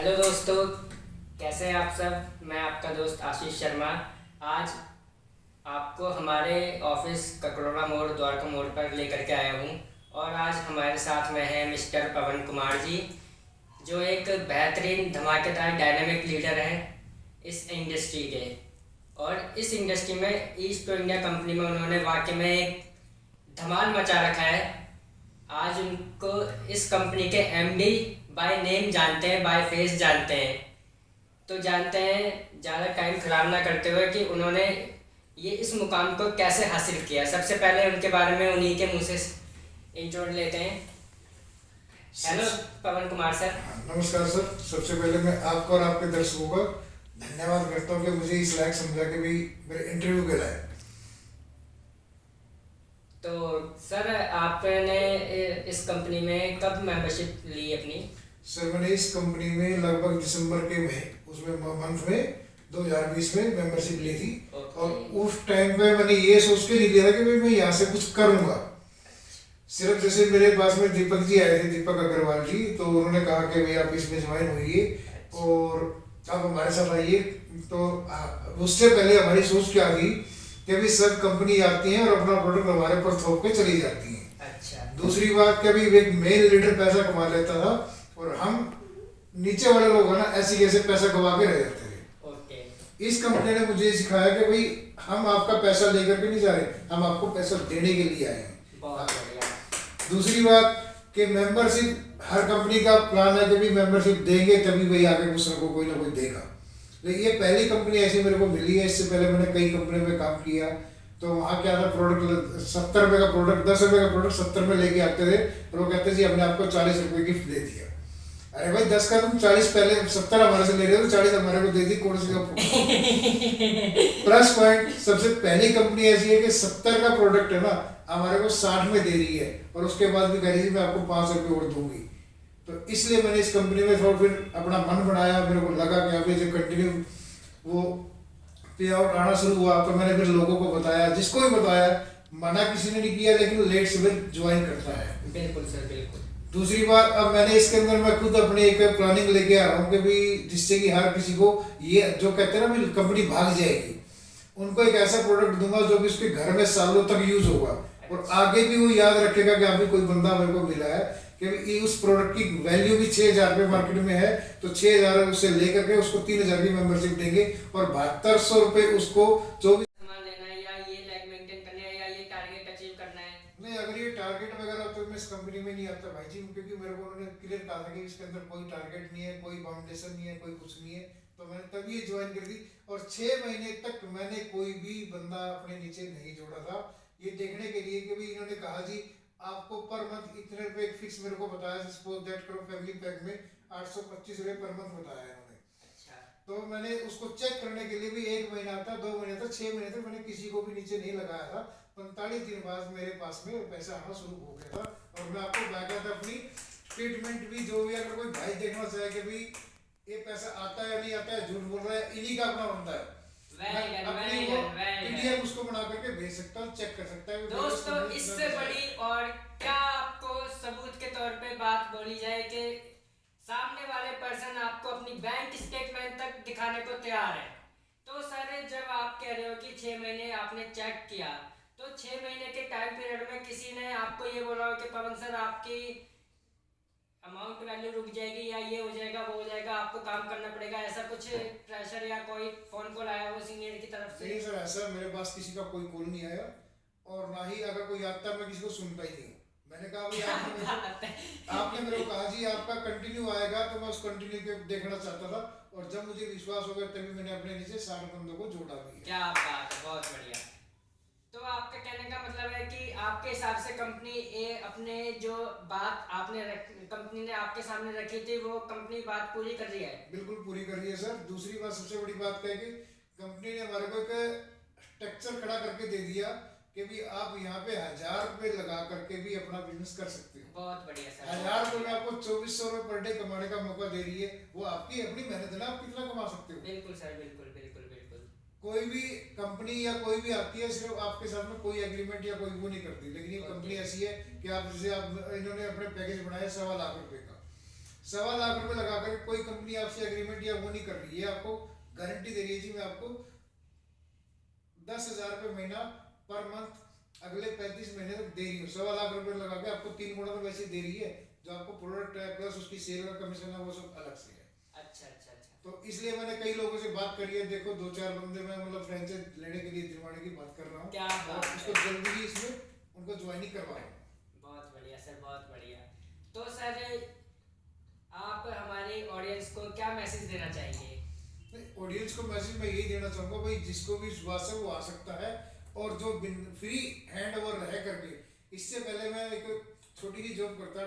Hello दोस्तों, कैसे हैं आप सब। मैं आपका दोस्त आशीष शर्मा आज आपको हमारे ऑफिस ककरोड़ा मोड़ द्वारका मोड़ पर लेकर के आया हूँ। और आज हमारे साथ में है मिस्टर पवन कुमार जी, जो एक बेहतरीन धमाकेदार डायनामिक लीडर हैं इस इंडस्ट्री के। और इस इंडस्ट्री में ईस्ट इंडिया कंपनी में उन्होंने वाकई में एक धमाल मचा रखा है। आज उनको इस कंपनी के एमडी बाय नेम जानते हैं, बाय फेस जानते हैं। तो जानते हैं, ज़्यादा टाइम खराब ना करते हुए, कि उन्होंने ये इस मुकाम को कैसे हासिल किया। सबसे पहले उनके बारे में उन्हीं के मुँह से इंट्रो लेते हैं। हेलो पवन कुमार सर। नमस्कार सर। सबसे पहले मैं आपको और आपके दर्शकों का धन्यवाद करता हूँ कि मुझे इस लायक समझा के भी मेरे इंटरव्यू के लायक। तो सर, आपने इस कंपनी में कब मेंबरशिप ली अपनी? सर मैंने इस कंपनी में लगभग दिसंबर के में उसमें मंथ में 2020 में मेंबरशिप ली थी। और उस टाइम पे मैंने ये सोच के नहीं लिया था कि भाई मैं यहाँ से कुछ करूँगा। सिर्फ जैसे मेरे पास में दीपक जी आए थे, दीपक अग्रवाल जी, तो उन्होंने कहा कि भाई आप इसमें ज्वाइन होइए और आप हमारे साथ आइए। तो उससे पहले हमारी सोच क्या थी कि अभी सब कंपनी आती है और अपना प्रोडक्ट हमारे पर थोप के चली जाती है। अच्छा। दूसरी बात कि अभी एक मेल लीडर पैसा कमा लेता था और हम नीचे वाले लोग है ना ऐसे कैसे पैसा कमा के रह जाते थे। ओके। इस कंपनी ने मुझे सिखाया कि भाई हम आपका पैसा लेकर के नहीं जा रहे, हम आपको पैसा देने के लिए आए हैं। बहुत बढ़िया। दूसरी बात कि मेंबरशिप हर कंपनी का प्लान है कि भी मेंबरशिप देंगे तभी भाई आगे कुछ ना कोई ना कोई देगा। लेकिन ये पहली कंपनी ऐसी मेरे को मिली है। इससे पहले मैंने कई कंपनी में काम किया, तो वहाँ क्या था, प्रोडक्ट 70 रुपये का प्रोडक्ट, 10 रुपये का प्रोडक्ट 70 में लेके आते थे और वो कहते जी हमने आपको 40 रुपये गिफ्ट दे दिया। अरे भाई 10 का तुम 40 पहले 70 हमारे से ले रहे हो तो 40 हमारे को दे दी, कौन सी प्लस पॉइंट। सबसे पहली कंपनी ऐसी है कि 70 का प्रोडक्ट है ना हमारे को 60 में दे रही है और उसके बाद भी कह रही थी मैं आपको 5 रुपये और दूंगी। तो इसलिए मैंने इस कंपनी में थोड़ा फिर अपना मन बनाया। मेरे को लगा कि अभी जो कंटिन्यू वो पे आउट आना शुरू हुआ तो मैंने फिर लोगों को बताया, जिसको भी बताया, मना किसी ने नहीं किया, लेकिन लेट से ज्वाइन करता है। बिल्कुल सर, बिल्कुल। दूसरी बात, अब मैंने इसके अंदर मैं खुद अपने एक प्लानिंग लेके आ रहा हूँ कि भी जिससे कि हर किसी को ये जो कहते हैं ना भी कंपनी भाग जाएगी, उनको एक ऐसा प्रोडक्ट दूंगा जो कि उसके घर में सालों तक यूज होगा और आगे भी वो याद रखेगा कि अभी कोई बंदा मेरे को मिला है कि उस प्रोडक्ट की वैल्यू भी 6,000 रुपये मार्केट में है, तो 6,000 उससे लेकर के उसको 3,000 की मेंबरशिप देंगे और 7200 रुपये उसको 24 सामान लेना है या ये लाइक मेंटेन करना है या ये टारगेट अचीव करना है। नहीं, अगर ये टारगेट वगैरह तो मैं इस कंपनी में नहीं आता भाई जी, क्योंकि मेरे को उन्होंने क्लियर कहा था कि इसके अंदर कोई टारगेट नहीं है, कोई बाउंडेशन नहीं है, कोई कुछ नहीं है। तो मैंने तभी ये ज्वाइन कर दी और 6 महीने तक मैंने कोई भी बंदा अपने नीचे नहीं जोड़ा था, ये देखने के लिए कि भाई इन्होंने कहा जी आपको पर मंथ इतने रुपए एक फिक्स मेरे को बताया, सपोज दैट करो फैमिली पैक में 825 रुपये पर मंथ बताया इन्होंने। अच्छा। तो मैंने उसको चेक करने के लिए भी 1 महीना था, 2 महीने था, 6 महीने तक मैंने किसी को भी नीचे नहीं लगाया था। 45 दिन बाद मेरे पास में पैसा आना शुरू हो गया था और मैं आपको बाकायदा अपनी स्टेटमेंट भी, जो भी अगर कोई भाई देखना चाहे कि भाई ये पैसा आता है या नहीं आता है, झूठ बोल रहा है, इन्हीं का अपना बंदा है, पीडीएफ उसको बना करके भेज सकता हूँ, चेक कर सकता है दोस्तों। इससे बड़ी और क्या आपको सबूत के तौर पे बात बोली जाए कि सामने वाले पर्सन आपको अपनी बैंक स्टेटमेंट तक दिखाने को तैयार है। तो सर, जब आप कह रहे हो कि 6 महीने आपने चेक किया, तो 6 महीने के टाइम पीरियड में किसी ने आपको ये बोला हो कि पवन सर आपकी अमाउंट वैल्यू रुक जाएगी या ये हो जाएगा वो हो जाएगा, आपको काम करना पड़ेगा, ऐसा कुछ प्रेशर या कोई फोन कॉल आया हो सीनियर की तरफ से? नहीं सर, ऐसा मेरे पास किसी का कोई कॉल नहीं आया और ना ही अगर कोई आता मैं किसी को सुनता ही नहीं। मैंने कहा भाई आपने मेरे को कहा जी आपका कंटिन्यू आएगा, तो मैं उस कंटिन्यू के देखना चाहता था और जब मुझे विश्वास हो गया तभी मैंने अपने नीचे 60 बंदों को जोड़ा भी। क्या बात है, बहुत बढ़िया। तो आपका कहने का मतलब है कि आपके हिसाब से कंपनी अपने जो बात आपने कंपनी ने आपके सामने रखी थी वो कंपनी बात पूरी कर रही है? बिल्कुल पूरी कर रही है सर। दूसरी बात, सबसे बड़ी बात क्या है कि कंपनी ने हमारे को एक स्ट्रक्चर खड़ा करके दे दिया कि भी आप यहाँ पे 1,000 रुपये लगा करके भी अपना बिजनेस कर सकते हो। बहुत बढ़िया सर। 1,000 रुपये में आपको 2400 रुपये पर डे कमाने का मौका दे रही है, वो आपकी अपनी मेहनत है ना, आप कितना कमा सकते हो। बिल्कुल सर, बिल्कुल बिल्कुल बिल्कुल। कोई भी कंपनी या कोई भी आती है सिर्फ आपके साथ में कोई एग्रीमेंट या कोई वो नहीं करती, लेकिन ये कंपनी ऐसी है कि आप जैसे आप इन्होंने अपने पैकेज बनाया 1.25 लाख रुपए का, ₹1.25 लाख लगा कर कोई कंपनी आपसे एग्रीमेंट या वो नहीं कर रही है, आपको गारंटी दे रही है जी मैं आपको 10,000 रुपये महीना पर मंथ अगले 35 महीने तक दे रही हूँ। ₹1.25 लाख लगा के आपको 3 गुना तो वैसे दे रही है, जो आपको प्रोडक्ट है प्लस उसकी सेल का कमीशन है वो सब अलग से है। अच्छा अच्छा अच्छा। तो इसलिए मैंने कई लोगों से बात करी है, देखो 2-4 बंदे मैं मतलब फ्रेंचाइज लेने के लिए दिलवाने की बात कर रहा हूँ, क्या बात है। उसको जल्दी ही इसमें उनको ज्वाइन करवा रहा हूँ। बहुत बढ़िया सर, बहुत बढ़िया। तो सर आप हमारे ऑडियंस को क्या मैसेज देना चाहेंगे? ऑडियंस को मैसेज मैं यही देना चाहूंगा भाई, जिसको भी विश्वास है वो आ सकता है, और जो फ्री हैंड ओवर रह करके, इससे पहले मैं एक छोटी सी जॉब करता